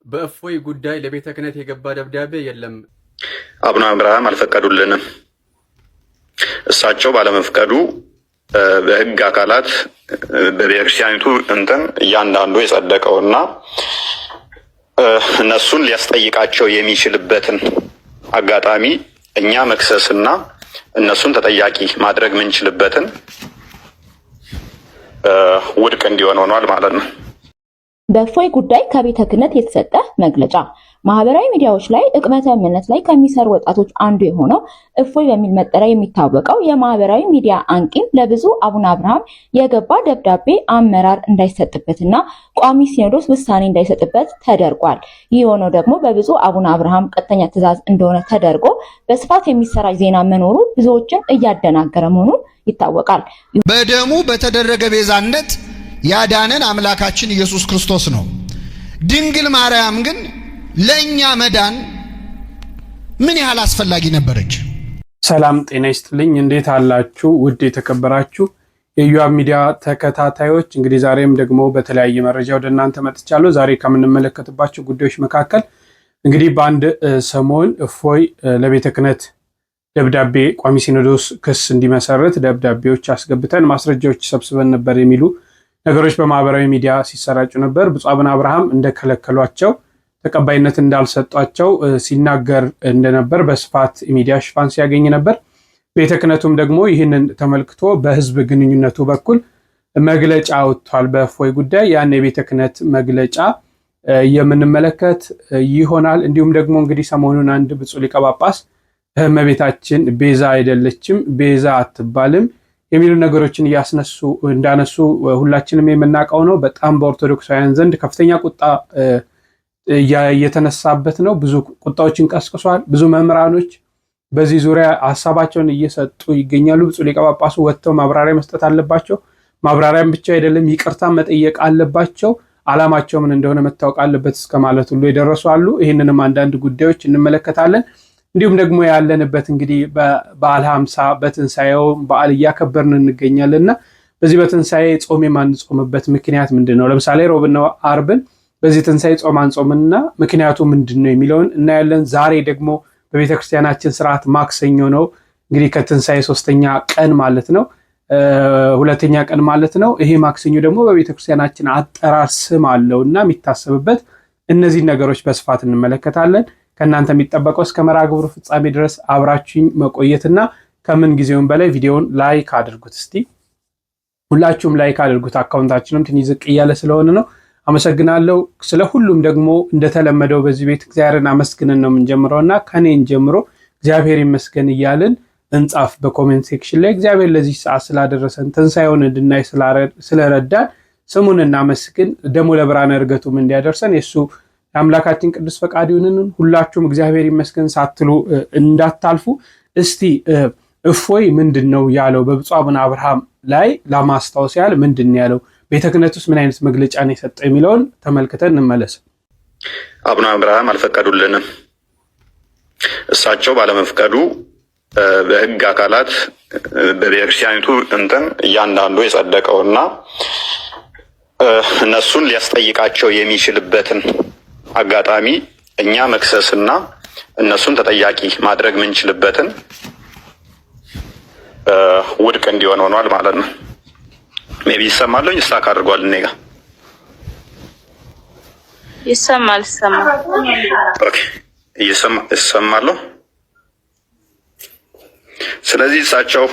በእፎይ ጉዳይ ለቤተ ክህነት የገባ ደብዳቤ የለም። አቡነ አብርሃም አልፈቀዱልንም። እሳቸው ባለመፍቀዱ በህግ አካላት በቤተክርስቲያኒቱ እያንዳንዱ የጸደቀውና እነሱን ሊያስጠይቃቸው የሚችልበትን አጋጣሚ እኛ መክሰስና እነሱን ተጠያቂ ማድረግ ምንችልበትን ውድቅ እንዲሆን ሆኗል ማለት ነው። በእፎይ ጉዳይ ከቤተ ክህነት የተሰጠ መግለጫ። ማህበራዊ ሚዲያዎች ላይ ጥቅመተ እምነት ላይ ከሚሰሩ ወጣቶች አንዱ የሆነው እፎይ በሚል መጠሪያ የሚታወቀው የማህበራዊ ሚዲያ አንቂም ለብፁዕ አቡነ አብርሃም የገባ ደብዳቤ አመራር እንዳይሰጥበትና ቋሚ ሲኖዶስ ውሳኔ እንዳይሰጥበት ተደርጓል። ይህ የሆነው ደግሞ በብፁዕ አቡነ አብርሃም ቀጥተኛ ትእዛዝ እንደሆነ ተደርጎ በስፋት የሚሰራጭ ዜና መኖሩ ብዙዎችን እያደናገረ መሆኑን ይታወቃል። በደሙ በተደረገ ቤዛነት ያዳነን አምላካችን ኢየሱስ ክርስቶስ ነው። ድንግል ማርያም ግን ለኛ መዳን ምን ያህል አስፈላጊ ነበረች? ሰላም ጤና ይስጥልኝ። እንዴት አላችሁ? ውድ የተከበራችሁ የዩአብ ሚዲያ ተከታታዮች፣ እንግዲህ ዛሬም ደግሞ በተለያየ መረጃ ወደ እናንተ መጥቻለሁ። ዛሬ ከምንመለከትባቸው ጉዳዮች መካከል እንግዲህ በአንድ ሰሞን እፎይ ለቤተ ክህነት ደብዳቤ ቋሚ ሲኖዶስ ክስ እንዲመሰርት ደብዳቤዎች አስገብተን ማስረጃዎች ሰብስበን ነበር የሚሉ ነገሮች በማህበራዊ ሚዲያ ሲሰራጩ ነበር። ብፁዕ አቡነ አብርሃም እንደከለከሏቸው ተቀባይነት እንዳልሰጧቸው ሲናገር እንደነበር በስፋት ሚዲያ ሽፋን ሲያገኝ ነበር። ቤተ ክህነቱም ደግሞ ይህንን ተመልክቶ በህዝብ ግንኙነቱ በኩል መግለጫ ወጥቷል በእፎይ ጉዳይ። ያን የቤተ ክህነት መግለጫ የምንመለከት ይሆናል። እንዲሁም ደግሞ እንግዲህ ሰሞኑን አንድ ብፁዕ ሊቀ ጳጳስ እመቤታችን ቤዛ አይደለችም፣ ቤዛ አትባልም የሚሉ ነገሮችን እንዳነሱ ሁላችንም የምናውቀው ነው። በጣም በኦርቶዶክሳውያን ዘንድ ከፍተኛ ቁጣ እየተነሳበት ነው። ብዙ ቁጣዎችን ቀስቅሷል። ብዙ መምህራኖች በዚህ ዙሪያ ሀሳባቸውን እየሰጡ ይገኛሉ። ብፁዕ ሊቀ ጳጳሱ ወጥተው ማብራሪያ መስጠት አለባቸው። ማብራሪያም ብቻ አይደለም፣ ይቅርታ መጠየቅ አለባቸው። ዓላማቸው ምን እንደሆነ መታወቅ አለበት እስከ ማለት ሁሉ የደረሱ አሉ። ይህንንም አንዳንድ ጉዳዮች እንመለከታለን። እንዲሁም ደግሞ ያለንበት እንግዲህ በዓለ ሃምሳ በትንሣኤው በዓል እያከበርን እንገኛለንና በዚህ በትንሣኤ ጾም የማንጾምበት ምክንያት ምንድን ነው? ለምሳሌ ሮብና አርብን በዚህ ትንሣኤ ጾም አንጾምና ምክንያቱ ምንድን ነው የሚለውን እናያለን። ዛሬ ደግሞ በቤተክርስቲያናችን ስርዓት ማክሰኞ ነው። እንግዲህ ከትንሣኤ ሶስተኛ ቀን ማለት ነው፣ ሁለተኛ ቀን ማለት ነው። ይሄ ማክሰኞ ደግሞ በቤተክርስቲያናችን አጠራር ስም አለው እና የሚታሰብበት እነዚህ ነገሮች በስፋት እንመለከታለን። ከእናንተ የሚጠበቀው እስከ መርሃ ግብሩ ፍጻሜ ድረስ አብራችሁኝ መቆየትና ከምን ጊዜውን በላይ ቪዲዮውን ላይክ አድርጉት። እስቲ ሁላችሁም ላይክ አድርጉት። አካውንታችንም ትንሽ ዝቅ እያለ ስለሆነ ነው። አመሰግናለሁ። ስለ ሁሉም ደግሞ እንደተለመደው በዚህ ቤት እግዚአብሔርን አመስግነን ነው የምንጀምረውና ከኔን ጀምሮ እግዚአብሔር ይመስገን እያልን እንጻፍ በኮሜንት ሴክሽን ላይ። እግዚአብሔር ለዚህ ሰዓት ስላደረሰን ትንሣኤውን እንድናይ ስለረዳን ስሙን እናመስግን። ደግሞ ለብርሃነ ዕርገቱም እንዲያደርሰን የእሱ የአምላካችን ቅዱስ ፈቃድ ይሁንን። ሁላችሁም እግዚአብሔር ይመስገን ሳትሉ እንዳታልፉ። እስቲ እፎይ ምንድን ነው ያለው? በብፁዕ አቡነ አብርሃም ላይ ለማስታወስ ያህል ምንድን ነው ያለው? ቤተ ክህነት ውስጥ ምን አይነት መግለጫ ነው የሰጠው የሚለውን ተመልክተን እንመለስ። አቡነ አብርሃም አልፈቀዱልንም። እሳቸው ባለመፍቀዱ በህግ አካላት በቤተክርስቲያኒቱ እያንዳንዱ የጸደቀውና እነሱን ሊያስጠይቃቸው የሚችልበትን አጋጣሚ እኛ መክሰስና እነሱን ተጠያቂ ማድረግ ምንችልበትን ውድቅ እንዲሆን ሆኗል ማለት ነው። ሜቢ ይሰማለኝ ስታክ አድርጓል። እኔ ጋር ይሰማል። ኦኬ ይሰማል። ስለዚህ እሳቸው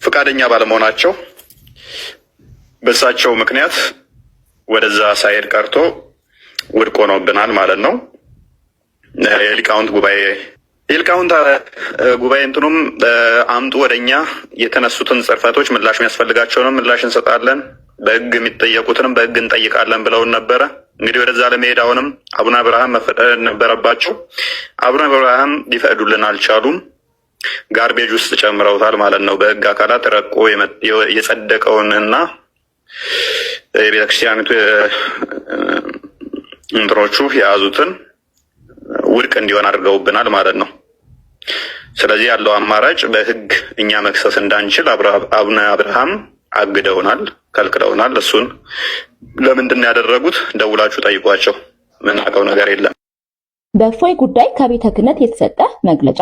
ፈቃደኛ ባለመሆናቸው በእሳቸው ምክንያት ወደዛ ሳይሄድ ቀርቶ ውድቅ ሆኖብናል ማለት ነው። የሊቃውንት ጉባኤ እንትኑም አምጡ ወደኛ የተነሱትን ጽርፈቶች ምላሽ የሚያስፈልጋቸውንም ምላሽ እንሰጣለን፣ በህግ የሚጠየቁትንም በህግ እንጠይቃለን ብለውን ነበረ። እንግዲህ ወደዛ ለመሄድ አሁንም አቡነ አብርሃም መፈቀድ ነበረባቸው። አቡነ አብርሃም ሊፈቅዱልን አልቻሉም። ጋርቤጅ ውስጥ ጨምረውታል ማለት ነው። በህግ አካላት ረቆ የጸደቀውንና የቤተክርስቲያኒቱ እንትኖቹ የያዙትን ውድቅ እንዲሆን አድርገውብናል ማለት ነው። ስለዚህ ያለው አማራጭ በህግ እኛ መክሰስ እንዳንችል አቡነ አብርሃም አግደውናል፣ ከልክለውናል። እሱን ለምንድን ያደረጉት ደውላችሁ ጠይቋቸው። ምናውቀው ነገር የለም። በእፎይ ጉዳይ ከቤተ ክህነት የተሰጠ መግለጫ።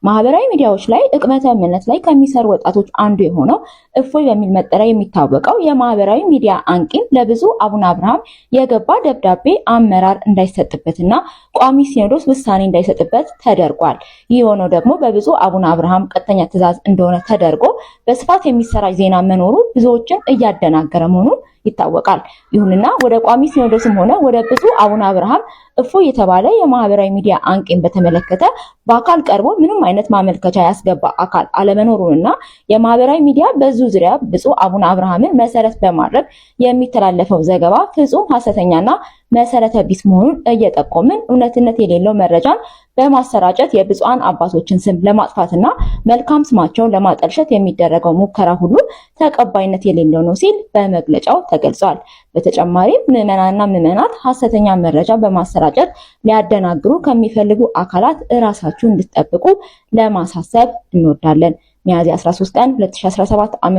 ማህበራዊ ሚዲያዎች ላይ ጥቅመተ እምነት ላይ ከሚሰሩ ወጣቶች አንዱ የሆነው እፎይ በሚል መጠሪያ የሚታወቀው የማህበራዊ ሚዲያ አንቂም ለብፁዕ አቡነ አብርሃም የገባ ደብዳቤ አመራር እንዳይሰጥበትና ቋሚ ሲኖዶስ ውሳኔ እንዳይሰጥበት ተደርጓል። ይህ የሆነው ደግሞ በብፁዕ አቡነ አብርሃም ቀጥተኛ ትእዛዝ እንደሆነ ተደርጎ በስፋት የሚሰራጭ ዜና መኖሩ ብዙዎችን እያደናገረ መሆኑን ይታወቃል። ይሁንና ወደ ቋሚ ሲኖዶስም ሆነ ወደ ብፁዕ አቡነ አብርሃም እፎይ የተባለ የማህበራዊ ሚዲያ አንቂን በተመለከተ በአካል ቀርቦ ምንም አይነት ማመልከቻ ያስገባ አካል አለመኖሩንና የማህበራዊ ሚዲያ በዙ ዙሪያ ብፁዕ አቡነ አብርሃምን መሰረት በማድረግ የሚተላለፈው ዘገባ ፍጹም ሐሰተኛና መሰረተ ቢስ መሆኑን እየጠቆምን እውነትነት የሌለው መረጃን በማሰራጨት የብፁዓን አባቶችን ስም ለማጥፋትና መልካም ስማቸውን ለማጠልሸት የሚደረገው ሙከራ ሁሉ ተቀባይነት የሌለው ነው ሲል በመግለጫው ተገልጿል። በተጨማሪም ምዕመናንና ምዕመናት ሐሰተኛ መረጃ በማሰራጨት ሊያደናግሩ ከሚፈልጉ አካላት እራሳችሁን እንድትጠብቁ ለማሳሰብ እንወዳለን። ሚያዝያ 13 ቀን 2017 ዓ.ም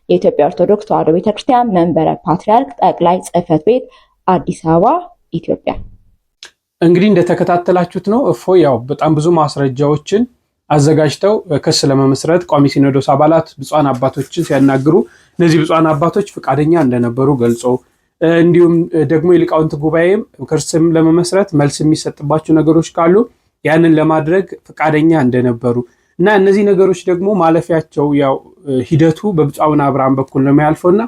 የኢትዮጵያ ኦርቶዶክስ ተዋሕዶ ቤተክርስቲያን መንበረ ፓትርያርክ ጠቅላይ ጽሕፈት ቤት አዲስ አበባ ኢትዮጵያ። እንግዲህ እንደተከታተላችሁት ነው እፎይ ያው በጣም ብዙ ማስረጃዎችን አዘጋጅተው ክስ ለመመስረት ቋሚ ሲኖዶስ አባላት ብፁዓን አባቶችን ሲያናግሩ እነዚህ ብፁዓን አባቶች ፈቃደኛ እንደነበሩ ገልጾ እንዲሁም ደግሞ የሊቃውንት ጉባኤም ክርስም ለመመስረት መልስ የሚሰጥባቸው ነገሮች ካሉ ያንን ለማድረግ ፈቃደኛ እንደነበሩ እና እነዚህ ነገሮች ደግሞ ማለፊያቸው ያው ሂደቱ በብፁዕ አቡነ አብርሃም በኩል ነው የሚያልፈውና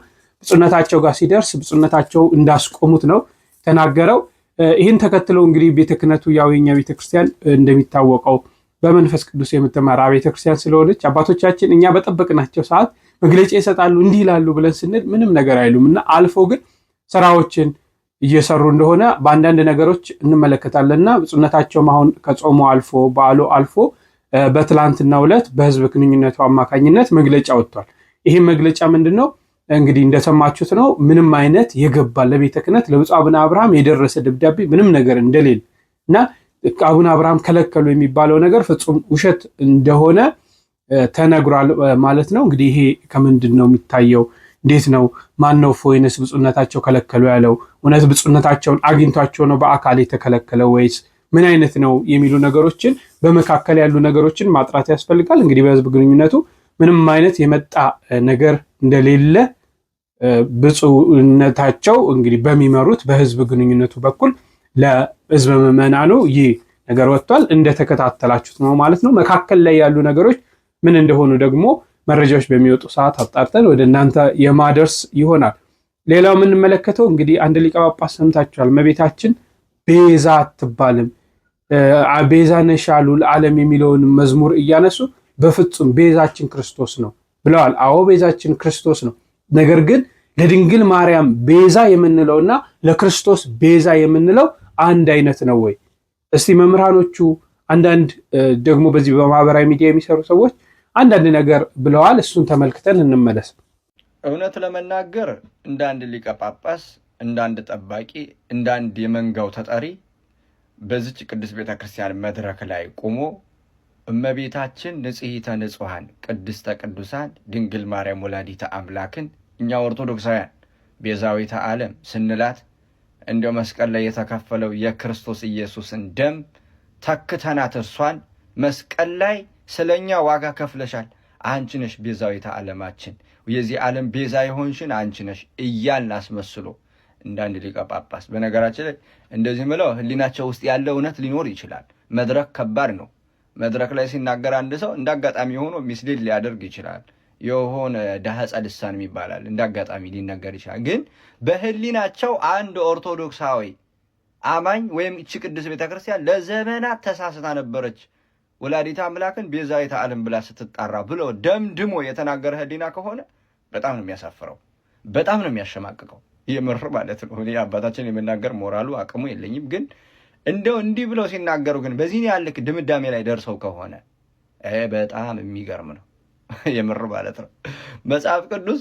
ብፁዕነታቸው ጋር ሲደርስ ብፁዕነታቸው እንዳስቆሙት ነው ተናገረው። ይህን ተከትሎ እንግዲህ ቤተ ክህነቱ ያው የኛ ቤተክርስቲያን እንደሚታወቀው በመንፈስ ቅዱስ የምትመራ ቤተክርስቲያን ስለሆነች አባቶቻችን እኛ በጠበቅናቸው ሰዓት መግለጫ ይሰጣሉ እንዲህ ይላሉ ብለን ስንል ምንም ነገር አይሉም እና አልፎ ግን ስራዎችን እየሰሩ እንደሆነ በአንዳንድ ነገሮች እንመለከታለንና ብፁዕነታቸውም አሁን ከጾሙ አልፎ በዓሉ አልፎ በትላንትናው ዕለት በህዝብ ግንኙነቱ አማካኝነት መግለጫ ወጥቷል። ይሄ መግለጫ ምንድነው? እንግዲህ እንደሰማችሁት ነው። ምንም አይነት የገባ ለቤተ ክህነት ለብፁዕ አቡነ አብርሃም የደረሰ ደብዳቤ ምንም ነገር እንደሌለ እና አቡነ አብርሃም ከለከሉ የሚባለው ነገር ፍጹም ውሸት እንደሆነ ተነግሯል ማለት ነው። እንግዲህ ይሄ ከምንድን ነው የሚታየው? እንዴት ነው? ማን ነው እፎይንስ ብፁዕነታቸው ከለከሉ ያለው? እውነት ብፁዕነታቸውን አግኝቷቸው ነው በአካል የተከለከለው ወይስ ምን አይነት ነው የሚሉ ነገሮችን በመካከል ያሉ ነገሮችን ማጥራት ያስፈልጋል። እንግዲህ በህዝብ ግንኙነቱ ምንም አይነት የመጣ ነገር እንደሌለ ብፁዕነታቸው እንግዲህ በሚመሩት በህዝብ ግንኙነቱ በኩል ለህዝብ ምዕመናኑ ይህ ነገር ወጥቷል። እንደተከታተላችሁት ነው ማለት ነው። መካከል ላይ ያሉ ነገሮች ምን እንደሆኑ ደግሞ መረጃዎች በሚወጡ ሰዓት አጣርተን ወደ እናንተ የማደርስ ይሆናል። ሌላው የምንመለከተው እንግዲህ አንድ ሊቀ ጳጳስ ሰምታችኋል። እመቤታችን ቤዛ አትባልም፣ ቤዛ ነሽ አሉ ለዓለም የሚለውን መዝሙር እያነሱ በፍጹም ቤዛችን ክርስቶስ ነው ብለዋል። አዎ ቤዛችን ክርስቶስ ነው። ነገር ግን ለድንግል ማርያም ቤዛ የምንለውና ለክርስቶስ ቤዛ የምንለው አንድ አይነት ነው ወይ? እስቲ መምህራኖቹ አንዳንድ ደግሞ በዚህ በማህበራዊ ሚዲያ የሚሰሩ ሰዎች አንዳንድ ነገር ብለዋል። እሱን ተመልክተን እንመለስ። እውነት ለመናገር እንደ አንድ ሊቀ ጳጳስ፣ እንደ አንድ ጠባቂ፣ እንደ አንድ የመንጋው ተጠሪ በዚች ቅዱስ ቤተክርስቲያን መድረክ ላይ ቆሞ እመቤታችን ንጽሕተ ንጹሐን ቅድስተ ቅዱሳን ድንግል ማርያም ወላዲተ አምላክን እኛ ኦርቶዶክሳውያን ቤዛዊተ ዓለም ስንላት እንደ መስቀል ላይ የተከፈለው የክርስቶስ ኢየሱስን ደም ተክተናት እርሷን መስቀል ላይ ስለኛ ዋጋ ከፍለሻል፣ አንቺ ነሽ ቤዛዊተ ዓለማችን፣ የዚህ ዓለም ቤዛ የሆንሽን አንቺ ነሽ እያልን አስመስሎ እንዳንድ ሊቀ ጳጳስ። በነገራችን ላይ እንደዚህ ምለው ህሊናቸው ውስጥ ያለ እውነት ሊኖር ይችላል። መድረክ ከባድ ነው። መድረክ ላይ ሲናገር አንድ ሰው እንዳጋጣሚ ሆኖ ሚስሊድ ሊያደርግ ይችላል። የሆነ ዳህጸ ልሳን ይባላል፣ እንዳጋጣሚ ሊነገር ይችላል። ግን በህሊናቸው አንድ ኦርቶዶክሳዊ አማኝ ወይም እቺ ቅዱስ ቤተክርስቲያን ለዘመናት ተሳስታ ነበረች ወላዲተ አምላክን ቤዛዊተ ዓለም ብላ ስትጣራ ብሎ ደምድሞ የተናገረ ህሊና ከሆነ በጣም ነው የሚያሳፍረው፣ በጣም ነው የሚያሸማቅቀው። የምር ማለት ነው። እኔ አባታችን የመናገር ሞራሉ አቅሙ የለኝም። ግን እንደው እንዲህ ብለው ሲናገሩ ግን በዚህ ያልክ ድምዳሜ ላይ ደርሰው ከሆነ በጣም የሚገርም ነው። የምር ማለት ነው። መጽሐፍ ቅዱስ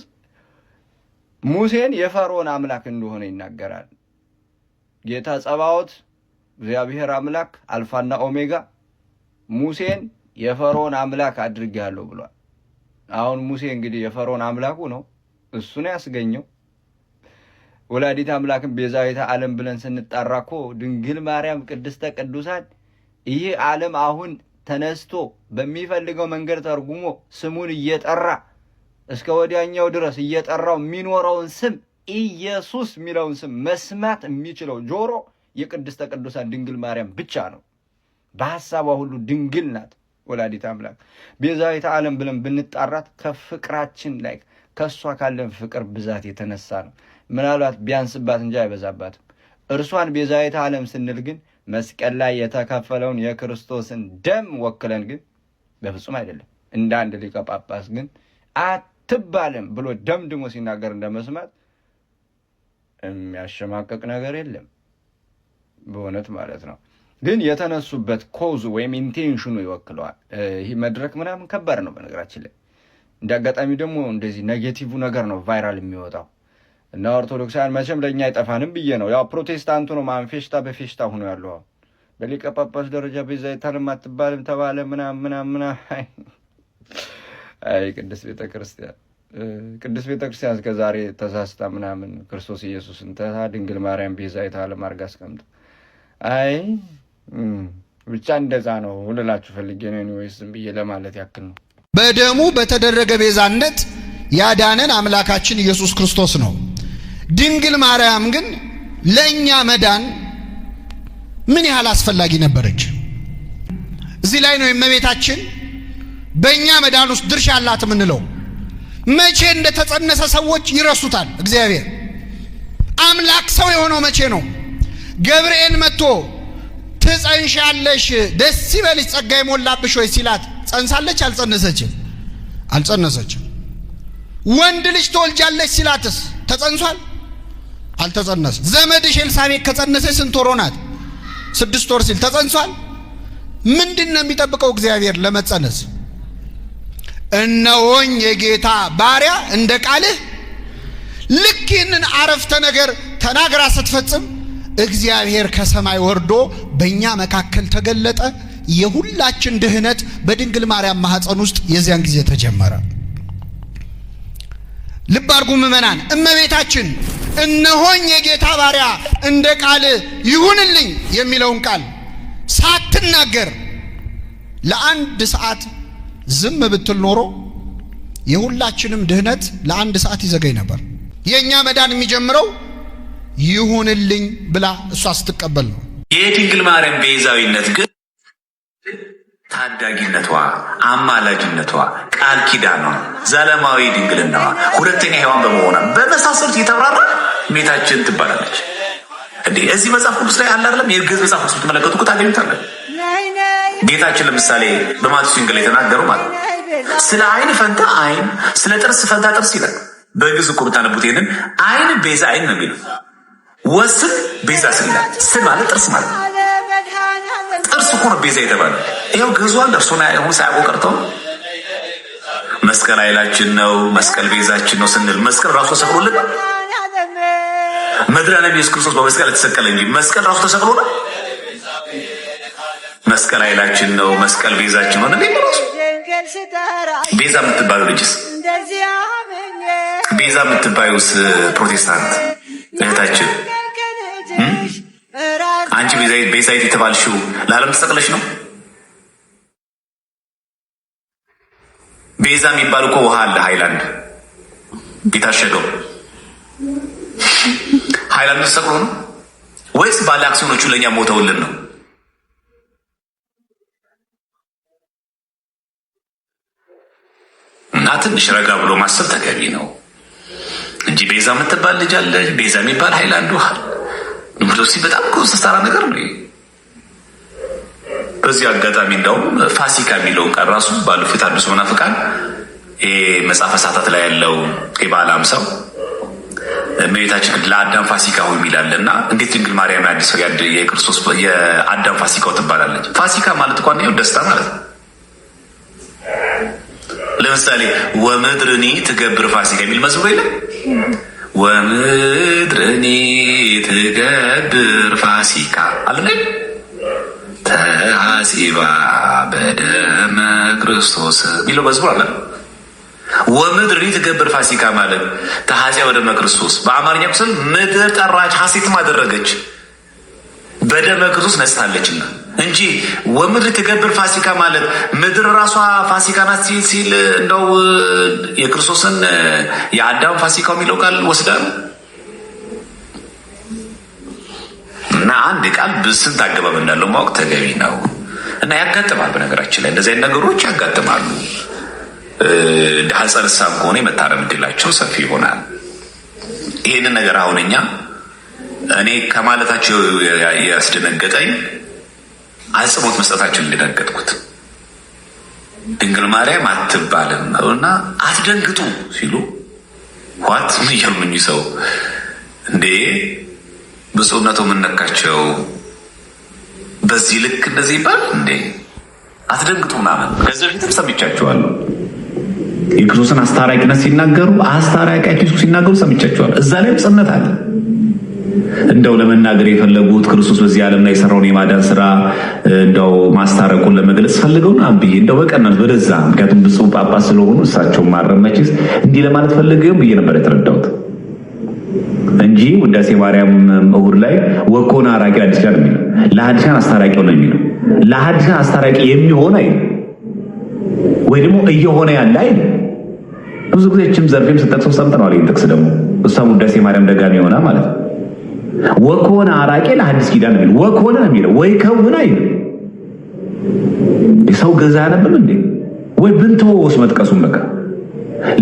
ሙሴን የፈርዖን አምላክ እንደሆነ ይናገራል። ጌታ ጸባዖት እግዚአብሔር አምላክ አልፋና ኦሜጋ ሙሴን የፈርዖን አምላክ አድርጌያለሁ ብሏል። አሁን ሙሴ እንግዲህ የፈርዖን አምላኩ ነው፣ እሱ ነው ያስገኘው። ወላዲተ አምላክን ቤዛዊተ ዓለም ብለን ስንጣራ እኮ ድንግል ማርያም ቅድስተ ቅዱሳን ይህ ዓለም አሁን ተነስቶ በሚፈልገው መንገድ ተርጉሞ ስሙን እየጠራ እስከ ወዲያኛው ድረስ እየጠራው የሚኖረውን ስም ኢየሱስ የሚለውን ስም መስማት የሚችለው ጆሮ የቅድስተ ቅዱሳን ድንግል ማርያም ብቻ ነው። በሐሳቧ ሁሉ ድንግል ናት ወላዲተ አምላክ። ቤዛዊተ ዓለም ብለን ብንጣራት ከፍቅራችን ላይ ከእሷ ካለን ፍቅር ብዛት የተነሳ ነው። ምናልባት ቢያንስባት እንጂ አይበዛባትም። እርሷን ቤዛዊተ ዓለም ስንል ግን መስቀል ላይ የተከፈለውን የክርስቶስን ደም ወክለን ግን በፍጹም አይደለም። እንደ አንድ ሊቀ ጳጳስ ግን አትባልም ብሎ ደምድሞ ሲናገር እንደመስማት የሚያሸማቀቅ ነገር የለም በእውነት ማለት ነው። ግን የተነሱበት ኮዙ ወይም ኢንቴንሽኑ ይወክለዋል። ይህ መድረክ ምናምን ከባድ ነው በነገራችን ላይ። እንደ አጋጣሚ ደግሞ እንደዚህ ኔጌቲቭ ነገር ነው ቫይራል የሚወጣው እና ኦርቶዶክሳውያን መቼም ለእኛ አይጠፋንም ብዬ ነው። ያው ፕሮቴስታንቱ ነው ፌሽታ በፌሽታ ሆኖ ያለው በሊቀ ጳጳስ ደረጃ ቤዛዊተ ዓለም አትባልም ተባለ ምናምን። አይ ቅድስት ቤተክርስቲያን እስከ ዛሬ ተሳስታ ምናምን ክርስቶስ ኢየሱስን ድንግል ማርያም ቤዛዊተ ዓለም አድርጋ አስቀምጣ። አይ ብቻ እንደዛ ነው ልላችሁ ፈልጌ ነው ወይስ ዝም ብዬ ለማለት ያክል ነው። በደሙ በተደረገ ቤዛነት ያዳነን አምላካችን ኢየሱስ ክርስቶስ ነው። ድንግል ማርያም ግን ለኛ መዳን ምን ያህል አስፈላጊ ነበረች? እዚህ ላይ ነው የእመቤታችን በእኛ መዳን ውስጥ ድርሻ አላት የምንለው። መቼ እንደተጸነሰ ሰዎች ይረሱታል። እግዚአብሔር አምላክ ሰው የሆነው መቼ ነው? ገብርኤል መጥቶ ትጸንሻለሽ፣ ደስ ይበልሽ፣ ጸጋ ይሞላብሽ ወይ ሲላት ጸንሳለች? አልጸነሰችም? አልጸነሰችም። ወንድ ልጅ ትወልጃለች ሲላትስ ተጸንሷል? አልተጸነሰም። ዘመድሽ ኤልሳቤጥ ከጸነሰች ስንት ወር ሆናት? 6 ወር ሲል ተጸንሷል? ምንድነው የሚጠብቀው እግዚአብሔር ለመጸነስ? እነሆኝ የጌታ ባሪያ እንደ ቃልህ። ልክ ይህንን አረፍተ ነገር ተናግራ ስትፈጽም እግዚአብሔር ከሰማይ ወርዶ በእኛ መካከል ተገለጠ። የሁላችን ድህነት በድንግል ማርያም ማህፀን ውስጥ የዚያን ጊዜ ተጀመረ። ልብ አድርጉ ምእመናን፣ እመቤታችን እነሆኝ የጌታ ባሪያ እንደ ቃል ይሁንልኝ የሚለውን ቃል ሳትናገር ለአንድ ሰዓት ዝም ብትል ኖሮ የሁላችንም ድህነት ለአንድ ሰዓት ይዘገይ ነበር። የእኛ መዳን የሚጀምረው ይሁንልኝ ብላ እሷ ስትቀበል ነው። የድንግል ማርያም ቤዛዊነት ግን ታዳጊነቷ፣ አማላጅነቷ፣ ቃል ኪዳኗ፣ ዘላለማዊ ድንግልናዋ፣ ሁለተኛ ሔዋን በመሆኗ በመሳሰሉት የተብራራ እመቤታችን ትባላለች። እንዴ እዚህ መጽሐፍ ቅዱስ ላይ አለ አይደለም? የግዕዝ መጽሐፍ ቅዱስ ብትመለከቱ እኮ ታገኙታላችሁ። ጌታችን ለምሳሌ በማቴዎስ ወንጌል የተናገረው ማለት ስለ ዓይን ፈንታ ዓይን፣ ስለ ጥርስ ፈንታ ጥርስ ይላል። በግዕዝ እኮ ብታነቡት ይሄንን ዓይን ቤዛ ዓይን ነው የሚለው፣ ወስን ቤዛ ስል ይላል። ስል ማለት ጥርስ ማለት ነው። ጥርስ እኮ ነው ቤዛ የተባለ። ይኸው ግዕዟን እርሱን አሁን ሳያውቁ ቀርተው መስቀል ኃይላችን ነው፣ መስቀል ቤዛችን ነው ስንል መስቀል ራሱ ተሰቅሎልን መድኃኒዓለም ኢየሱስ ክርስቶስ በመስቀል የተሰቀለ እንጂ መስቀል ራሱ ተሰቅሎልን መስቀል ኃይላችን ነው፣ መስቀል ቤዛችን ነው እንዴ? ቤዛ የምትባለው ልጅስ ቤዛ የምትባዩስ ፕሮቴስታንት እህታችን አንቺ ቤዛዊት የተባልሽው ለዓለም ተሰቅለሽ ነው? ቤዛ የሚባል እኮ ውሃ አለ፣ ሃይላንድ የታሸገው ሃይላንድ ተሰቅሎ ነው ወይስ ባለ አክሲዮኖቹ ለእኛ ሞተውልን ነው? እና ትንሽ ረጋ ብሎ ማሰብ ተገቢ ነው እንጂ ቤዛ የምትባል ልጅ አለች፣ ቤዛ የሚባል ሃይላንድ ውሃ ምዶሲ በጣም ኮስተራ ነገር ነው። በዚህ አጋጣሚ እንደውም ፋሲካ የሚለውን ቃል ራሱ ባለፉት አዲስ መናፍቃን መጽሐፈ ሰዓታት ላይ ያለው የበዓለ ሃምሳው እመቤታችን ለአዳም ፋሲካው የሚላልና እንዴት ድንግል ማርያም አዲስ ሰው የክርስቶስ የአዳም ፋሲካው ትባላለች? ፋሲካ ማለት እንኳን ነው ደስታ ማለት ነው። ለምሳሌ ወምድርኒ ትገብር ፋሲካ የሚል መዝሙር የለም? ወምድርኒ ትገብር ፋሲካ አለ ተሐሲባ በደመ ክርስቶስ የሚለው መዝሙር አለ። ወምድር ትገብር ፋሲካ ማለት ተሐጽያ በደመ ክርስቶስ በአማርኛ ቁስል ምድር ጠራች ሐሴትም አደረገች በደመ ክርስቶስ ነስታለችና እንጂ ወምድር ትገብር ፋሲካ ማለት ምድር ራሷ ፋሲካ ናት ሲል እንደው የክርስቶስን የአዳም ፋሲካው የሚለው ቃል ወስዳል እና አንድ ቃል በስንት አገባብ እንዳለው ማወቅ ተገቢ ነው እና ያጋጥማል። በነገራችን ላይ እንደዚህ አይነት ነገሮች ያጋጥማሉ። ዳህጸ ልሳን ከሆነ የመታረም ዕድላቸው ሰፊ ይሆናል። ይህንን ነገር አሁን እኔ ከማለታቸው ያስደነገጠኝ አጽንኦት መስጠታቸውን እንደደነገጥኩት ድንግል ማርያም አትባልም እና አትደንግጡ ሲሉ ዋት ምን እያሉኝ ሰው እንዴ ብፁዕነቱ የምነካቸው በዚህ ልክ እንደዚህ ይባል እንዴ አትደንግጡ ምናምን። ከዚህ በፊትም ሰምቻቸዋለሁ። የክርስቶስን አስታራቂነት ሲናገሩ አስታራቂያቸው ሲናገሩ ሰምቻቸዋለሁ። እዛ ላይም ጽነት አለ። እንደው ለመናገር የፈለጉት ክርስቶስ በዚህ ዓለም ላይ የሰራውን የማዳን ስራ እንደው ማስታረቁን ለመግለጽ ፈልገው ነው ብዬ እንደው በቀናት ወደዛ ምክንያቱም ብፁዕ ጳጳስ ስለሆኑ እሳቸው ማረመችስ እንዲህ ለማለት ፈልገው ብዬ ነበር የተረዳሁት እንጂ ውዳሴ ማርያም እሑድ ላይ ወኮነ አራቂ አዲስ ኪዳን የሚለው ለሐዲሳን አስታራቂው ነው የሚለው ለሐዲሳን አስታራቂ የሚሆን አይ ወይ ደግሞ እየሆነ ያለ አይ ብዙ ጊዜችም ዘርፌም ስተክሰው ሰምተናል። ይሄን ጥቅስ ደግሞ እሷም ውዳሴ ማርያም ደጋሚ ሆና ማለት ነው። ወኮነ አራቂ ለሐዲስ ኪዳን የሚለው ወኮነ ነው የሚለው ወይ ከውን አይ ሰው ገዛ ነበር እንዴ ወይ ብንተወስ መጥቀሱን በቃ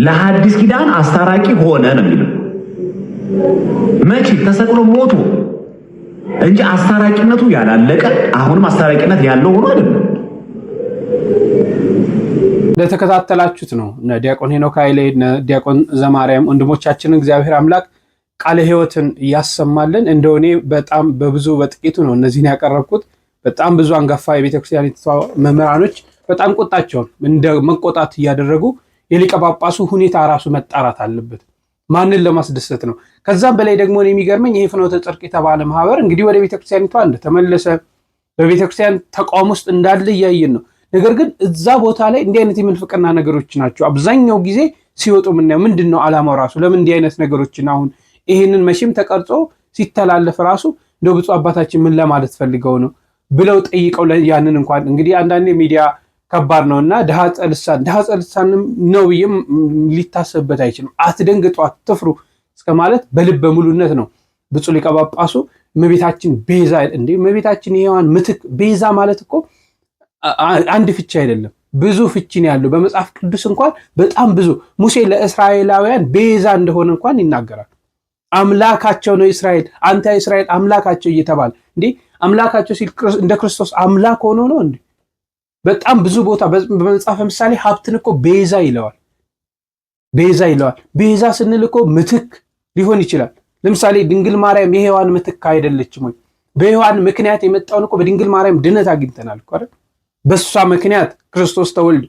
ለሐዲስ ኪዳን አስታራቂ ሆነ ነው የሚለው መቼ ተሰቅሎ ሞቶ እንጂ አስታራቂነቱ ያላለቀ አሁንም አስታራቂነት ያለው ሆኖ አይደለም። ለተከታተላችሁት ነው ዲያቆን ሄኖክ ኃይሌ ዲያቆን ዘማርያም ወንድሞቻችን እግዚአብሔር አምላክ ቃለ ሕይወትን ያሰማልን። እንደሆነ በጣም በብዙ በጥቂቱ ነው እነዚህን ያቀረብኩት። በጣም ብዙ አንጋፋ የቤተክርስቲያን መምህራኖች በጣም ቁጣቸውን እንደ መቆጣት እያደረጉ የሊቀ ጳጳሱ ሁኔታ ራሱ መጣራት አለበት። ማንን ለማስደሰት ነው? ከዛም በላይ ደግሞ የሚገርመኝ ይሄ ፍኖተ ጽድቅ የተባለ ማህበር እንግዲህ ወደ ቤተክርስቲያኒቷ እንደተመለሰ በቤተክርስቲያን ተቋም ውስጥ እንዳለ እያየን ነው። ነገር ግን እዛ ቦታ ላይ እንዲህ አይነት የምንፍቅና ነገሮች ናቸው አብዛኛው ጊዜ ሲወጡ ምናየው። ምንድነው ዓላማው ራሱ? ለምን እንዲህ አይነት ነገሮችን አሁን ይሄንን መቼም ተቀርጾ ሲተላለፍ ራሱ እንደው ብፁዕ አባታችን ምን ለማለት ፈልገው ነው ብለው ጠይቀው ያንን እንኳን እንግዲህ አንዳንዴ ሚዲያ ከባድ ነውና ዳህጸ ልሳን ነው ብዬም ሊታሰብበት አይችልም። አትደንግጡ፣ አትፍሩ እስከ ማለት በልበ ሙሉነት ነው ብፁዕ ሊቀ ጳጳሱ እመቤታችን ቤዛ እንዴ እመቤታችን የሔዋን ምትክ ቤዛ ማለት እኮ አንድ ፍቺ አይደለም፣ ብዙ ፍቺ ነው ያለው በመጽሐፍ ቅዱስ እንኳን በጣም ብዙ። ሙሴ ለእስራኤላውያን ቤዛ እንደሆነ እንኳን ይናገራል። አምላካቸው ነው እስራኤል፣ አንተ እስራኤል አምላካቸው እየተባለ እንዴ አምላካቸው ሲል እንደ ክርስቶስ አምላክ ሆኖ ነው እንዴ? በጣም ብዙ ቦታ በመጽሐፈ ምሳሌ ሀብትን እኮ ቤዛ ይለዋል። ቤዛ ስንል እኮ ምትክ ሊሆን ይችላል። ለምሳሌ ድንግል ማርያም የሔዋን ምትክ አይደለችም ወይ? በሔዋን ምክንያት የመጣውን እኮ በድንግል ማርያም ድነት አግኝተናል እኮ አይደል? በሷ ምክንያት ክርስቶስ ተወልዶ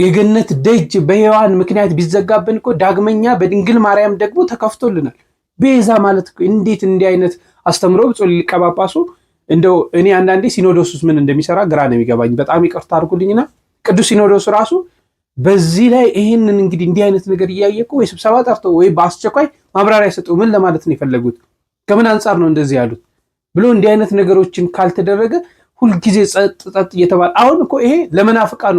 የገነት ደጅ በሔዋን ምክንያት ቢዘጋብን እኮ ዳግመኛ በድንግል ማርያም ደግሞ ተከፍቶልናል። ቤዛ ማለት እኮ እንዴት እንዲህ አይነት አስተምሮ ብፁዕ ሊቀ ጳጳሱ እንደው እኔ አንዳንዴ ሲኖዶሱስ ምን እንደሚሰራ ግራ ነው የሚገባኝ። በጣም ይቅርታ አድርጉልኝና ቅዱስ ሲኖዶስ ራሱ በዚህ ላይ ይሄንን እንግዲህ እንዲህ አይነት ነገር እያየቁ ወይ ስብሰባ ጠርተው ወይ በአስቸኳይ ማብራሪያ ሰጡ። ምን ለማለት ነው የፈለጉት? ከምን አንጻር ነው እንደዚህ ያሉት ብሎ እንዲህ አይነት ነገሮችን ካልተደረገ ሁልጊዜ ጸጥ እየተባለ አሁን እኮ ይሄ ለመናፍቃኑ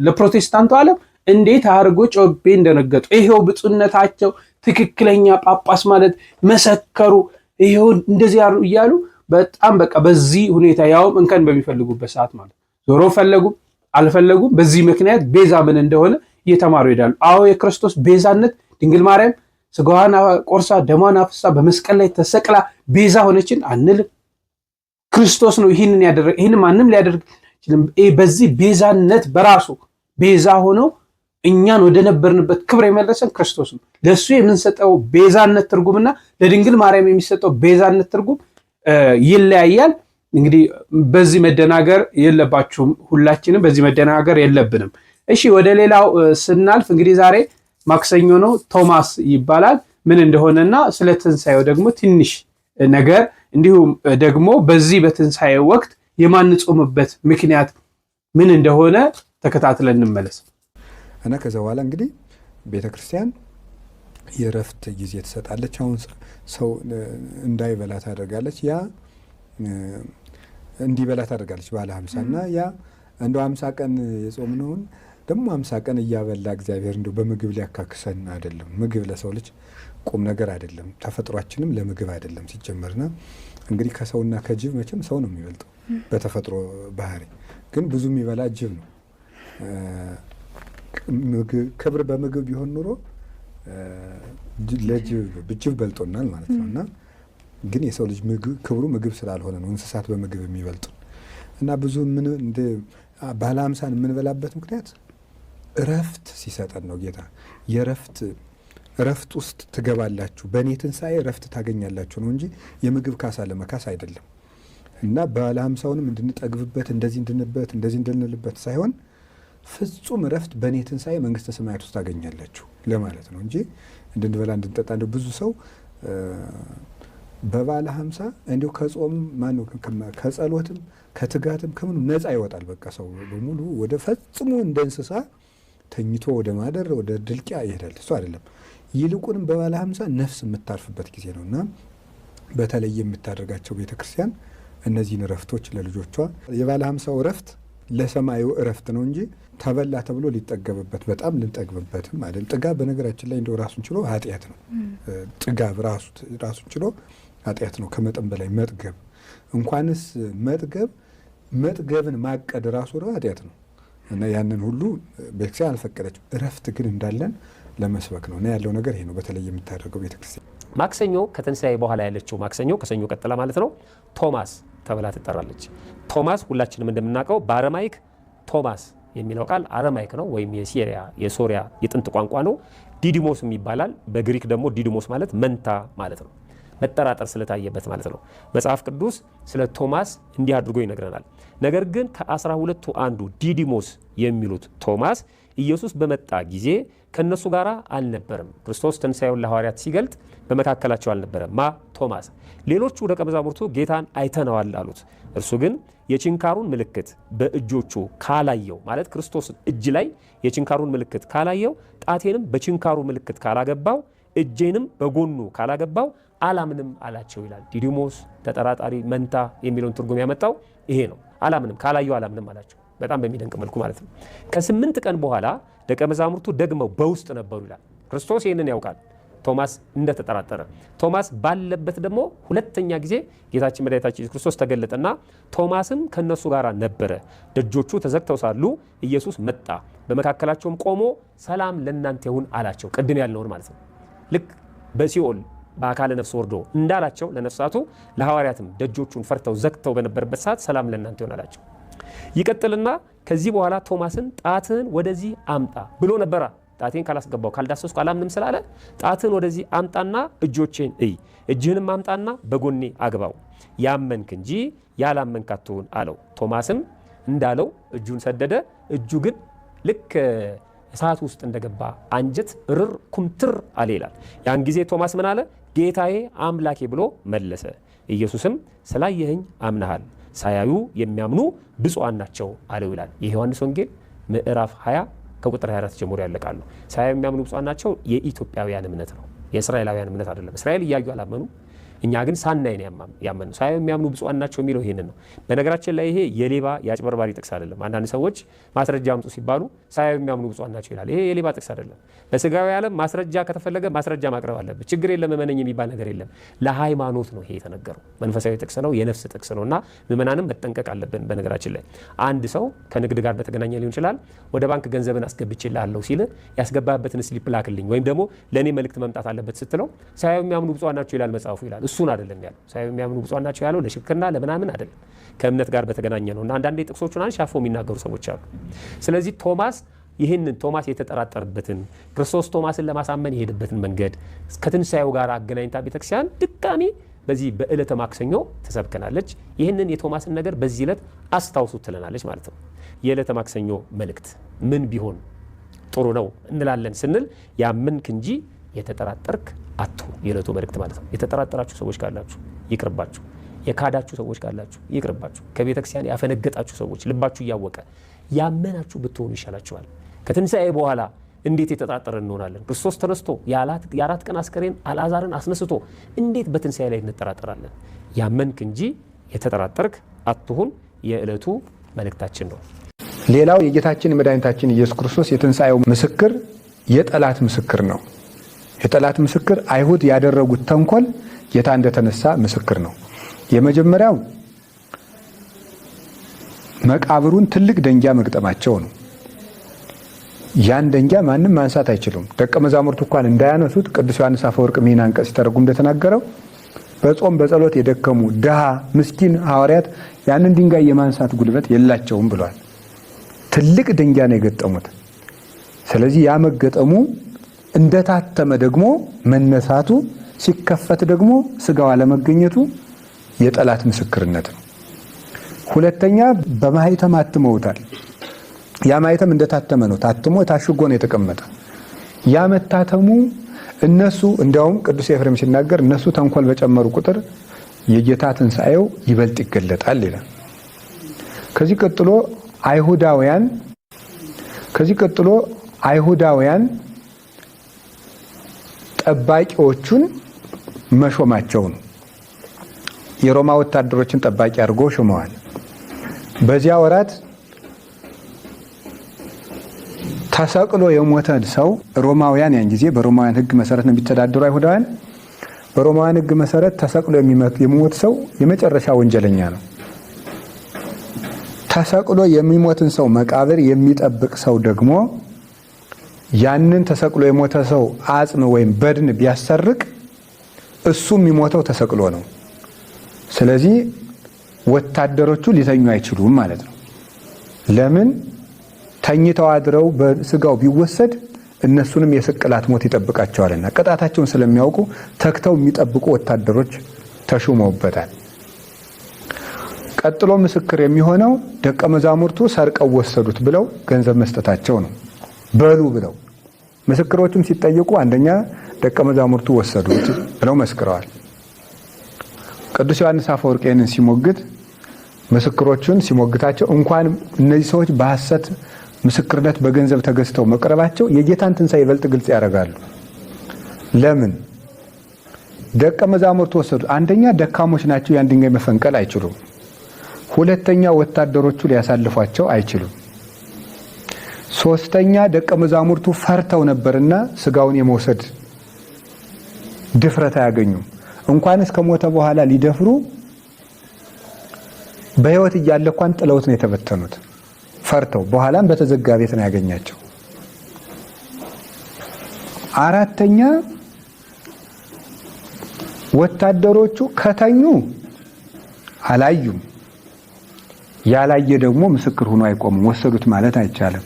ለፕሮቴስታንቱ ዓለም እንዴት አድርጎ ጮቤ እንደነገጡ ይሄው ብፁዕነታቸው ትክክለኛ ጳጳስ ማለት መሰከሩ፣ ይሄው እንደዚህ ያሉ እያሉ በጣም በቃ በዚህ ሁኔታ ያውም እንከን በሚፈልጉበት ሰዓት ማለት ዞሮ ፈለጉም አልፈለጉም በዚህ ምክንያት ቤዛ ምን እንደሆነ እየተማሩ ይሄዳሉ። አዎ የክርስቶስ ቤዛነት ድንግል ማርያም ስጋዋን ቆርሳ ደሟን አፍሳ በመስቀል ላይ ተሰቅላ ቤዛ ሆነችን አንልም። ክርስቶስ ነው ይህንን ያደረገ። ይህን ማንም ሊያደርግ አይችልም። በዚህ ቤዛነት በራሱ ቤዛ ሆኖ እኛን ወደ ነበርንበት ክብር የመለሰን ክርስቶስ ነው። ለሱ የምንሰጠው ቤዛነት ትርጉምና ለድንግል ማርያም የሚሰጠው ቤዛነት ትርጉም ይለያያል። እንግዲህ በዚህ መደናገር የለባችሁም። ሁላችንም በዚህ መደናገር የለብንም። እሺ ወደ ሌላው ስናልፍ እንግዲህ ዛሬ ማክሰኞ ነው። ቶማስ ይባላል። ምን እንደሆነና ስለ ትንሣኤው ደግሞ ትንሽ ነገር እንዲሁም ደግሞ በዚህ በትንሣኤው ወቅት የማንጾምበት ምክንያት ምን እንደሆነ ተከታትለን እንመለስ። እና ከዛ በኋላ እንግዲህ ቤተክርስቲያን የረፍት ጊዜ ትሰጣለች። አሁን ሰው እንዳይበላ ታደርጋለች። ያ እንዲበላ ታደርጋለች ባለ 50 እና ያ እንደው 50 ቀን የጾምነውን ደግሞ 50 ቀን እያበላ እግዚአብሔር እንደው በምግብ ሊያካክሰን አይደለም። ምግብ ለሰው ልጅ ቁም ነገር አይደለም። ተፈጥሯችንም ለምግብ አይደለም ሲጀመርና እንግዲህ ከሰውና ከጅብ መቼም ሰው ነው የሚበልጠው በተፈጥሮ ባህሪ፣ ግን ብዙ የሚበላ ጅብ ነው። ክብር በምግብ ቢሆን ኑሮ ለጅብ በልጦናል ማለት ነው። እና ግን የሰው ልጅ ክብሩ ምግብ ስላልሆነ ነው እንስሳት በምግብ የሚበልጡ እና ብዙ ምን እንደ ባለ 50 የምንበላበት ምክንያት እረፍት ሲሰጠን ነው ጌታ። እረፍት ውስጥ ትገባላችሁ፣ በእኔ ትንሣኤ እረፍት ታገኛላችሁ ነው እንጂ የምግብ ካሳ ለመካስ አይደለም። እና ባለ 50ውንም እንድንጠግብበት እንደዚህ እንድንልበት ሳይሆን ፍጹም እረፍት በእኔ ትንሣኤ መንግስተ ሰማያት ውስጥ ታገኛላችሁ ለማለት ነው እንጂ እንድንበላ እንድንጠጣ እንደው ብዙ ሰው በባለ 50 እንዲሁ ከጾም ማነው ከጸሎትም ከትጋትም ከምኑ ነፃ ይወጣል። በቃ ሰው በሙሉ ወደ ፈጽሞ እንደ እንስሳ ተኝቶ ወደ ማደር ወደ ድልቂያ ይሄዳል። እሱ አይደለም። ይልቁንም በባለ 50 ነፍስ የምታርፍበት ጊዜ ነውና በተለይ የምታደርጋቸው ቤተክርስቲያን እነዚህን እረፍቶች ለልጆቿ የባለ 50 እረፍት ለሰማዩ እረፍት ነው እንጂ ተበላ ተብሎ ሊጠገብበት በጣም ልንጠግብበትም አይደል። ጥጋብ በነገራችን ላይ እንደው ራሱን ችሎ ኃጢአት ነው። ጥጋብ ራሱን ችሎ ኃጢአት ነው። ከመጠን በላይ መጥገብ እንኳንስ መጥገብን ማቀድ ራሱ ኃጢአት ነው እና ያንን ሁሉ ቤተክርስቲያን አልፈቀደችም። እረፍት ግን እንዳለን ለመስበክ ነው እና ያለው ነገር ይሄ ነው። በተለይ የምታደርገው ቤተክርስቲያን ማክሰኞ ከትንሣኤ በኋላ ያለችው ማክሰኞ ከሰኞ ቀጥላ ማለት ነው ቶማስ ተብላ ትጠራለች። ቶማስ ሁላችንም እንደምናውቀው በአረማይክ ቶማስ የሚለው ቃል አረማይክ ነው ወይም የሶሪያ የጥንት ቋንቋ ነው። ዲዲሞስም ይባላል። በግሪክ ደግሞ ዲዲሞስ ማለት መንታ ማለት ነው። መጠራጠር ስለታየበት ማለት ነው። መጽሐፍ ቅዱስ ስለ ቶማስ እንዲህ አድርጎ ይነግረናል። ነገር ግን ከ12ቱ አንዱ ዲዲሞስ የሚሉት ቶማስ ኢየሱስ በመጣ ጊዜ ከነሱ ጋር አልነበረም። ክርስቶስ ትንሣኤውን ለሐዋርያት ሲገልጥ በመካከላቸው አልነበረም። ቶማስ። ሌሎቹ ደቀ መዛሙርቱ ጌታን አይተነዋል አሉት። እርሱ ግን የችንካሩን ምልክት በእጆቹ ካላየው ማለት ክርስቶስ እጅ ላይ የችንካሩን ምልክት ካላየው፣ ጣቴንም በችንካሩ ምልክት ካላገባው፣ እጄንም በጎኑ ካላገባው አላምንም አላቸው ይላል። ዲዲሞስ ተጠራጣሪ፣ መንታ የሚለውን ትርጉም ያመጣው ይሄ ነው። አላምንም ካላየው አላምንም አላቸው። በጣም በሚደንቅ መልኩ ማለት ነው። ከ8 ቀን በኋላ ደቀ መዛሙርቱ ደግመው በውስጥ ነበሩ ይላል። ክርስቶስ ይህንን ያውቃል ቶማስ እንደተጠራጠረ። ቶማስ ባለበት ደግሞ ሁለተኛ ጊዜ ጌታችን መድኃኒታችን ኢየሱስ ክርስቶስ ተገለጠና ቶማስም ከነሱ ጋር ነበረ። ደጆቹ ተዘግተው ሳሉ ኢየሱስ መጣ፣ በመካከላቸውም ቆሞ ሰላም ለእናንተ ይሁን አላቸው። ቅድም ያልነውን ማለት ነው። ልክ በሲኦል በአካለ ነፍስ ወርዶ እንዳላቸው ለነፍሳቱ ለሐዋርያትም ደጆቹን ፈርተው ዘግተው በነበረበት ሰዓት ሰላም ለእናንተ ይሁን አላቸው። ይቀጥልና ከዚህ በኋላ ቶማስን ጣትህን ወደዚህ አምጣ ብሎ ነበራ። ጣቴን ካላስገባው ካልዳሰስኩ አላምንም ስላለ ጣትህን ወደዚህ አምጣና እጆቼን እይ፣ እጅህንም አምጣና በጎኔ አግባው፣ ያመንክ እንጂ ያላመንክ አትሁን አለው። ቶማስም እንዳለው እጁን ሰደደ። እጁ ግን ልክ እሳት ውስጥ እንደገባ አንጀት ርር ኩምትር አለ ይላል። ያን ጊዜ ቶማስ ምን አለ? ጌታዬ አምላኬ ብሎ መለሰ። ኢየሱስም ስላየኸኝ አምነሃል፣ ሳያዩ የሚያምኑ ብፁዓን ናቸው አለው ይላል። የዮሐንስ ወንጌል ምዕራፍ 20 ከቁጥር 24 ጀምሮ ያለቃሉ። ሳያዩ የሚያምኑ ብፁዓን ናቸው የኢትዮጵያውያን እምነት ነው፣ የእስራኤላውያን እምነት አይደለም። እስራኤል እያዩ አላመኑ፣ እኛ ግን ሳናይ ነው ያመኑ። ሳያዩ የሚያምኑ ብፁዓን ናቸው የሚለው ይሄንን ነው። በነገራችን ላይ ይሄ የሌባ የአጭበርባሪ ጥቅስ አይደለም። አንዳንድ ሰዎች ማስረጃ አምጡ ሲባሉ ሳያዩ የሚያምኑ ብፁዓን ናቸው ይላል። ይሄ የሌባ ጥቅስ አይደለም። በስጋዊ ዓለም ማስረጃ ከተፈለገ ማስረጃ ማቅረብ አለበት። ችግር የለም መመነኝ የሚባል ነገር የለም። ለሃይማኖት ነው ይሄ የተነገረው። መንፈሳዊ ጥቅስ ነው፣ የነፍስ ጥቅስ ነውና ምዕመናንም መጠንቀቅ አለብን። በነገራችን ላይ አንድ ሰው ከንግድ ጋር በተገናኘ ሊሆን ይችላል። ወደ ባንክ ገንዘብን አስገብቼልሃለሁ ሲል ያስገባበትን ስሊፕ ላክልኝ ወይም ደግሞ ለእኔ መልእክት መምጣት አለበት ስትለው ሳያዩ የሚያምኑ ብፁዓን ናቸው ይላል መጽሐፉ ይላል። እሱን አይደለም ያለው። ሳያዩ የሚያምኑ ብፁዓን ናቸው ያለው ለሽርክና ለምናምን አይደለም፣ ከእምነት ጋር በተገናኘ ነው። እና አንዳንዴ ጥቅሶቹን አንሻፎ የሚናገሩ ሰዎች አሉ። ስለዚህ ቶማስ የተጠራጠረበትን ክርስቶስ ቶማስን ለማሳመን የሄደበትን መንገድ ከትንሣኤው ጋር አገናኝታ ቤተክርስቲያን ድጋሚ በዚህ በዕለተ ማክሰኞ ተሰብከናለች። ይህንን የቶማስን ነገር በዚህ ዕለት አስታውሱ ትለናለች ማለት ነው። የዕለተ ማክሰኞ መልእክት ምን ቢሆን ጥሩ ነው እንላለን ስንል ያመንክ እንጂ የተጠራጠርክ አትሁን፣ የዕለቱ መልእክት ማለት ነው። የተጠራጠራችሁ ሰዎች ካላችሁ ይቅርባችሁ። የካዳችሁ ሰዎች ካላችሁ ይቅርባችሁ። ከቤተክርስቲያን ያፈነገጣችሁ ሰዎች ልባችሁ እያወቀ ያመናችሁ ብትሆኑ ይሻላችኋል። ከትንሣኤ በኋላ እንዴት የተጠራጠረ እንሆናለን? ክርስቶስ ተነስቶ የአራት ቀን አስከሬን አልዓዛርን አስነስቶ እንዴት በትንሣኤ ላይ እንጠራጠራለን? ያመንክ እንጂ የተጠራጠርክ አትሁን የዕለቱ መልእክታችን ነው። ሌላው የጌታችን መድኃኒታችን ኢየሱስ ክርስቶስ የትንሣኤው ምስክር የጠላት ምስክር ነው። የጠላት ምስክር አይሁድ ያደረጉት ተንኮል ጌታ እንደተነሳ ምስክር ነው። የመጀመሪያው መቃብሩን ትልቅ ደንጊያ መግጠማቸው ነው። ያን ደንጊያ ማንም ማንሳት አይችሉም። ደቀ መዛሙርቱ እንኳን እንዳያነሱት ቅዱስ ዮሐንስ አፈወርቅ ይህን አንቀጽ ሲተረጉም እንደተናገረው በጾም በጸሎት የደከሙ ድሃ ምስኪን ሐዋርያት ያንን ድንጋይ የማንሳት ጉልበት የላቸውም ብሏል። ትልቅ ደንጊያ ነው የገጠሙት። ስለዚህ ያ መገጠሙ እንደታተመ ደግሞ መነሳቱ ሲከፈት ደግሞ ስጋው አለመገኘቱ የጠላት ምስክርነት ነው። ሁለተኛ በማህተም አትመውታል። ያ ማህተም እንደታተመ ነው፣ ታትሞ ታሽጎ ነው የተቀመጠ። ያ መታተሙ እነሱ እንዲያውም ቅዱስ ኤፍሬም ሲናገር እነሱ ተንኮል በጨመሩ ቁጥር የጌታ ትንሣኤው ይበልጥ ይገለጣል ይላል። ከዚህ ቀጥሎ አይሁዳውያን ጠባቂዎቹን መሾማቸው ነው። የሮማ ወታደሮችን ጠባቂ አድርጎ ሾመዋል። በዚያ ወራት ተሰቅሎ የሞተን ሰው ሮማውያን ያን ጊዜ በሮማውያን ሕግ መሰረት ነው የሚተዳደሩ አይሁዳውያን። በሮማውያን ሕግ መሰረት ተሰቅሎ የሚሞት ሰው የመጨረሻ ወንጀለኛ ነው። ተሰቅሎ የሚሞትን ሰው መቃብር የሚጠብቅ ሰው ደግሞ ያንን ተሰቅሎ የሞተ ሰው አጽም ወይም በድን ቢያሰርቅ እሱ የሚሞተው ተሰቅሎ ነው። ስለዚህ ወታደሮቹ ሊተኙ አይችሉም ማለት ነው። ለምን? ተኝተው አድረው በስጋው ቢወሰድ እነሱንም የስቅላት ሞት ይጠብቃቸዋልና ቅጣታቸውን ስለሚያውቁ ተክተው የሚጠብቁ ወታደሮች ተሹመውበታል። ቀጥሎ ምስክር የሚሆነው ደቀ መዛሙርቱ ሰርቀው ወሰዱት ብለው ገንዘብ መስጠታቸው ነው። በሉ ብለው ምስክሮቹም ሲጠየቁ አንደኛ ደቀ መዛሙርቱ ወሰዱት ብለው መስክረዋል። ቅዱስ ዮሐንስ አፈወርቅ ይህንን ሲሞግት ምስክሮቹን ሲሞግታቸው እንኳን እነዚህ ሰዎች በሐሰት ምስክርነት በገንዘብ ተገዝተው መቅረባቸው የጌታን ትንሣኤ ይበልጥ ግልጽ ያደርጋሉ። ለምን? ደቀ መዛሙርቱ ወሰዱ። አንደኛ ደካሞች ናቸው፣ ያን ድንጋይ መፈንቀል አይችሉም። ሁለተኛ ወታደሮቹ ሊያሳልፏቸው አይችሉም። ሶስተኛ ደቀ መዛሙርቱ ፈርተው ነበርና ስጋውን የመውሰድ ድፍረት አያገኙም። እንኳንስ ከሞተ በኋላ ሊደፍሩ በሕይወት እያለ እንኳን ጥለውት ነው የተበተኑት ፈርተው። በኋላም በተዘጋ ቤት ነው ያገኛቸው። አራተኛ ወታደሮቹ ከተኙ አላዩም። ያላየ ደግሞ ምስክር ሆኖ አይቆምም። ወሰዱት ማለት አይቻልም።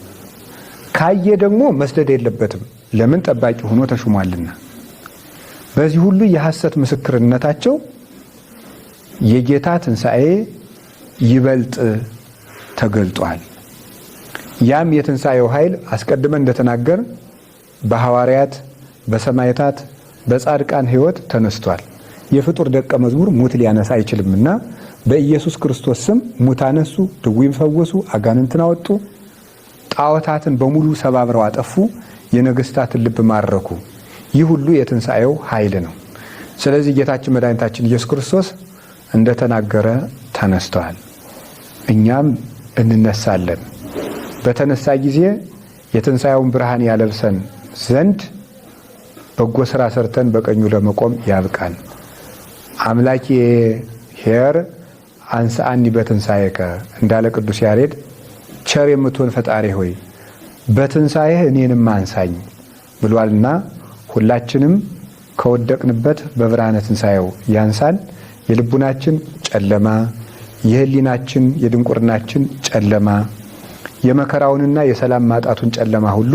ካየ ደግሞ መስደድ የለበትም። ለምን? ጠባቂ ሆኖ ተሹሟልና። በዚህ ሁሉ የሐሰት ምስክርነታቸው የጌታ ትንሣኤ ይበልጥ ተገልጧል። ያም የትንሣኤው ኃይል አስቀድመን እንደተናገር በሐዋርያት፣ በሰማዕታት፣ በጻድቃን ሕይወት ተነስቷል። የፍጡር ደቀ መዝሙር ሙት ሊያነሳ አይችልምና በኢየሱስ ክርስቶስ ስም ሙት አነሱ፣ ድውይ ፈወሱ፣ አጋንንትን አወጡ፣ ጣዖታትን በሙሉ ሰባብረው አጠፉ፣ የነገስታትን ልብ ማረኩ። ይህ ሁሉ የትንሣኤው ኃይል ነው። ስለዚህ ጌታችን መድኃኒታችን ኢየሱስ ክርስቶስ እንደተናገረ ተነስተዋል። እኛም እንነሳለን። በተነሳ ጊዜ የትንሣኤውን ብርሃን ያለብሰን ዘንድ በጎ ሥራ ሰርተን በቀኙ ለመቆም ያብቃን። አምላኬ ኄር አንሥአኒ በትንሣኤከ እንዳለ ቅዱስ ያሬድ ቸር የምትሆን ፈጣሪ ሆይ በትንሣኤህ እኔንም አንሳኝ ብሏልና ሁላችንም ከወደቅንበት በብርሃነ ትንሣኤው ያንሳን። የልቡናችን ጨለማ፣ የህሊናችን የድንቁርናችን ጨለማ፣ የመከራውንና የሰላም ማጣቱን ጨለማ ሁሉ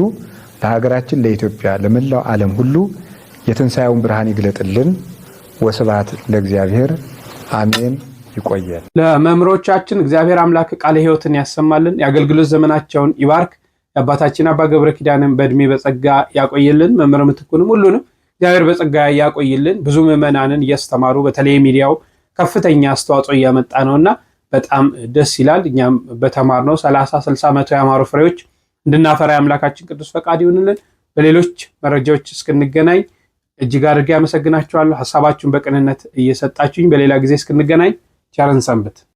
ለሀገራችን ለኢትዮጵያ፣ ለመላው ዓለም ሁሉ የትንሣኤውን ብርሃን ይግለጥልን። ወስብሐት ለእግዚአብሔር አሜን። ይቆያል። ለመምህሮቻችን እግዚአብሔር አምላክ ቃለ ሕይወትን ያሰማልን፣ የአገልግሎት ዘመናቸውን ይባርክ። የአባታችን አባ ገብረ ኪዳንን በእድሜ በጸጋ ያቆይልን። መምህር ምትኩንም ሁሉንም እግዚአብሔር በጸጋ ያቆይልን። ብዙ ምዕመናንን እያስተማሩ በተለይ ሚዲያው ከፍተኛ አስተዋጽኦ እያመጣ ነውና በጣም ደስ ይላል። እኛም በተማርነው 30-60 መቶ ያማሩ ፍሬዎች እንድናፈራ የአምላካችን ቅዱስ ፈቃድ ይሁንልን። በሌሎች መረጃዎች እስክንገናኝ እጅግ አድርጌ አመሰግናችኋለሁ። ሐሳባችሁን በቅንነት እየሰጣችሁኝ በሌላ ጊዜ እስክንገናኝ ቸርን ሰንብት።